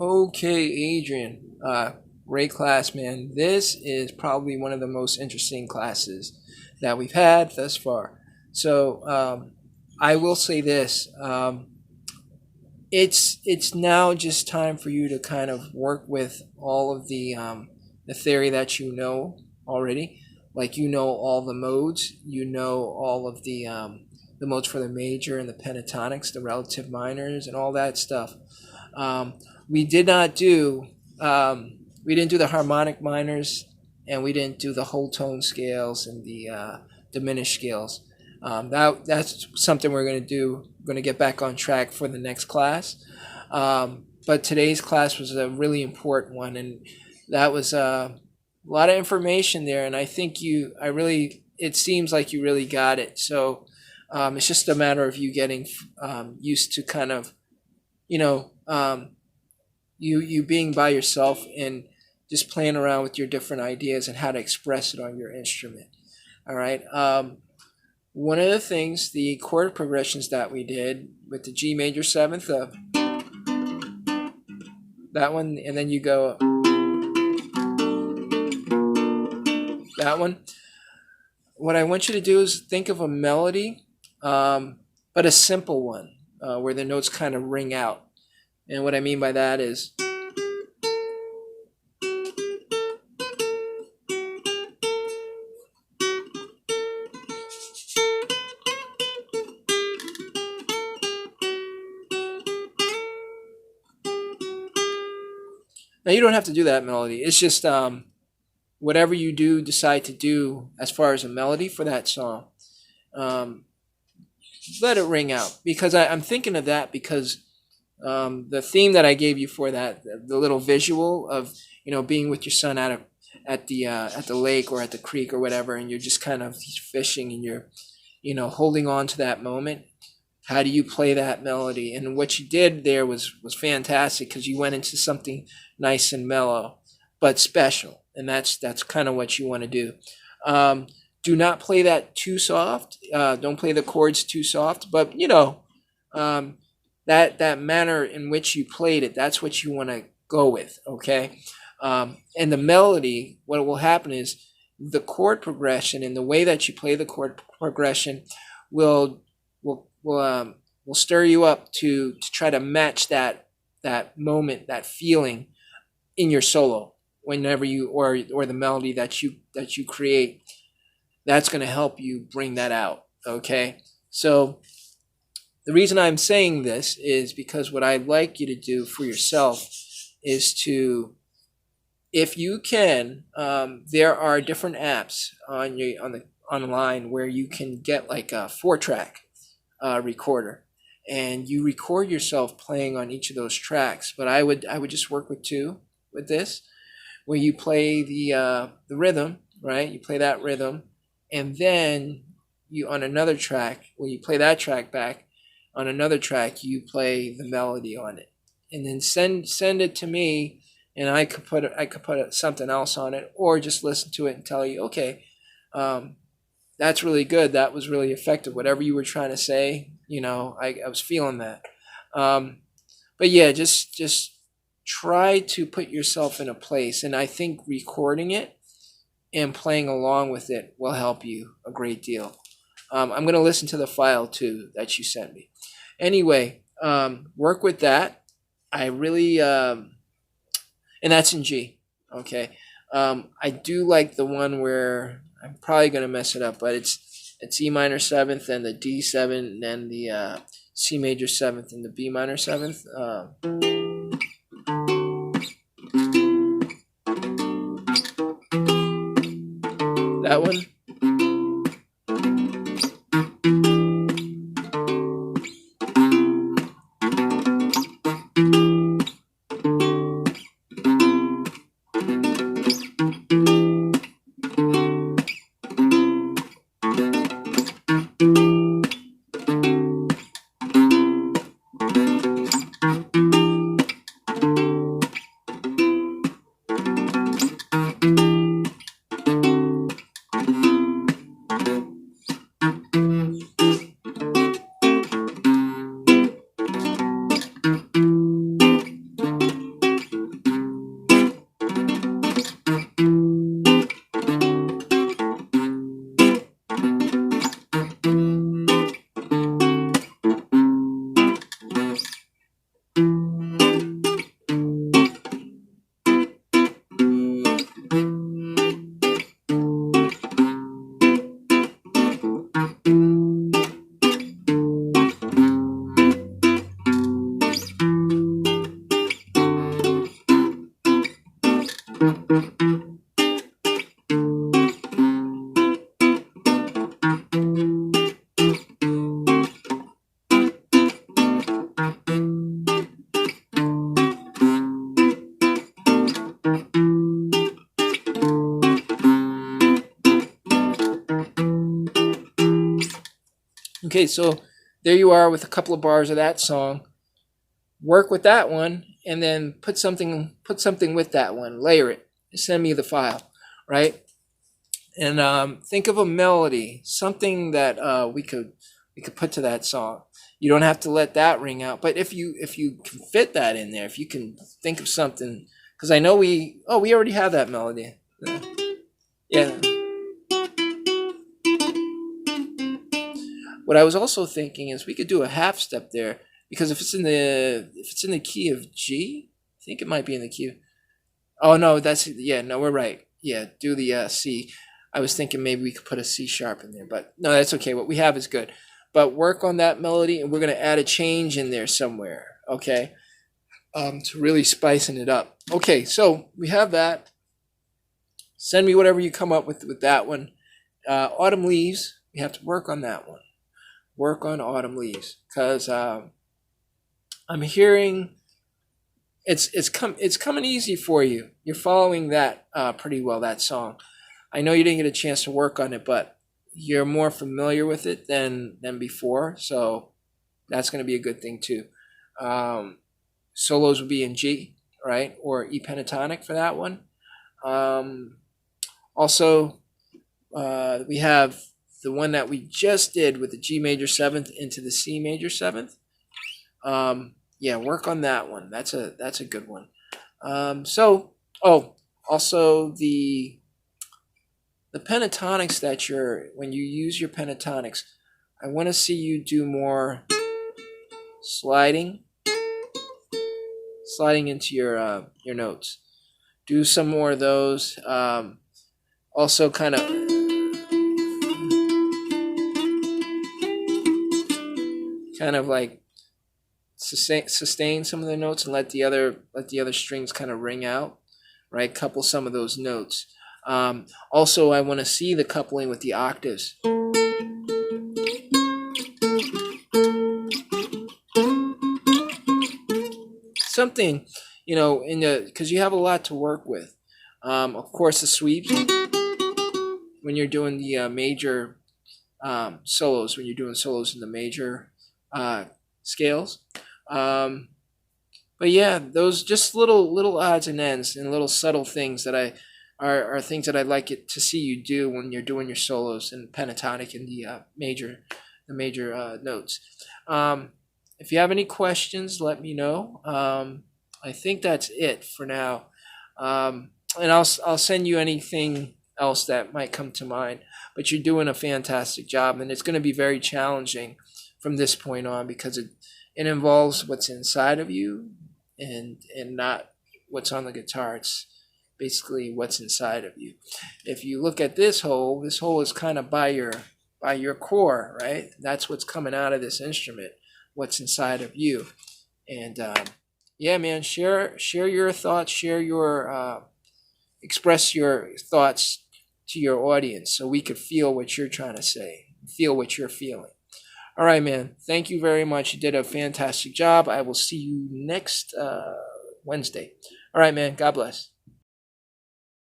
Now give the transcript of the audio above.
Okay, Adrian. Great class, man. This is probably one of the most interesting classes that we've had thus far. So I will say this: it's now just time for you to kind of work with all of the theory that you know already. Like you know all the modes, you know all of the modes for the major and the pentatonics, the relative minors, and all that stuff. Um, we did not do we didn't do the harmonic minors, and we didn't do the whole tone scales and the diminished scales. That's something we're going to do. We're going to get back on track for the next class. But today's class was a really important one, and that was a lot of information there. And I think it seems like you really got it. So it's just a matter of you getting used to kind of, you know, you being by yourself and just playing around with your different ideas and how to express it on your instrument. All right. One of the things, the chord progressions that we did with the G major seventh, that one, and then you go that one. What I want you to do is think of a melody, but a simple one, where the notes kind of ring out. And what I mean by that is, now you don't have to do that melody. It's just whatever you do decide to do as far as a melody for that song. Um, Let it ring out, because I'm thinking of that because the theme that I gave you for that, the little visual of being with your son at the lake or at the creek or whatever, and you're just kind of fishing and you're holding on to that moment. How do you play that melody? And what you did there was fantastic, because you went into something nice and mellow, but special, and that's kind of what you want to do. Um, do not play that too soft. Don't play the chords too soft, but um, that manner in which you played it, that's what you want to go with. Okay, and the melody, what will happen is the chord progression and the way that you play the chord progression will will stir you up to try to match that moment, that feeling in your solo whenever you or the melody that you create. That's going to help you bring that out. Okay, so the reason I'm saying this is because what I'd like you to do for yourself is to, if you can, there are different apps on the online where you can get like a 4-track recorder, and you record yourself playing on each of those tracks. But I would just work with two with this, where you play the rhythm, right? You play that rhythm, and then you on another track, when you play that track back, on another track you play the melody on it, and then send it to me, and I could put something else on it, or just listen to it and tell you, okay, um, that's really good. That was really effective. Whatever you were trying to say, I was feeling that. Um, but yeah, just try to put yourself in a place, and I think recording it and playing along with it will help you a great deal. I'm going to listen to the file too that you sent me. Anyway, work with that. I really, and that's in G. Okay. I do like the one where I'm probably going to mess it up, but it's E minor seventh and the D seven and the C major seventh and the B minor seventh. That one. Okay, so there you are with a couple of bars of that song. Work with that one, and then put something with that one. Layer it. Send me the file, right? And think of a melody, something that we could put to that song. You don't have to let that ring out, but if you can fit that in there, if you can think of something, because I know we already have that melody. Yeah. What I was also thinking is we could do a half step there, because if it's in the key of G, I think it might be in the key. Oh no, that's, yeah, no, we're right. Yeah, do the C. I was thinking maybe we could put a C sharp in there, but no, that's okay. What we have is good. But work on that melody, and we're gonna add a change in there somewhere. Okay, to really spicing it up. Okay, so we have that. Send me whatever you come up with that one. Autumn leaves. We have to work on that one. Work on autumn leaves, because I'm hearing it's coming easy for you. You're following that pretty well, that song. I know you didn't get a chance to work on it, but you're more familiar with it than before, so that's going to be a good thing too. Solos will be in G, right, or E pentatonic for that one. Also, we have the one that we just did with the G major seventh into the C major seventh. Yeah, work on that one. That's a good one. Also the pentatonics when you use your pentatonics, I want to see you do more sliding into your notes. Do some more of those. Also, kind of like sustain some of the notes and let the other strings kind of ring out, right? Couple some of those notes. Also, I want to see the coupling with the octaves. Something, because you have a lot to work with. Of course, the sweeps when you're doing the major solos, when you're doing solos in the major scales. But yeah, those just little odds and ends and little subtle things that are things that I'd like it to see you do when you're doing your solos in pentatonic and the major notes. If you have any questions, let me know. I think that's it for now, and I'll send you anything else that might come to mind. But you're doing a fantastic job, and it's going to be very challenging from this point on, because it involves what's inside of you and not what's on the guitar. It's basically what's inside of you. If you look at this hole is kind of by your core, right? That's what's coming out of this instrument, what's inside of you. And yeah, man, share your thoughts, express your thoughts to your audience, so we could feel what you're trying to say, feel what you're feeling. All right, man. Thank you very much. You did a fantastic job. I will see you next Wednesday. All right, man. God bless.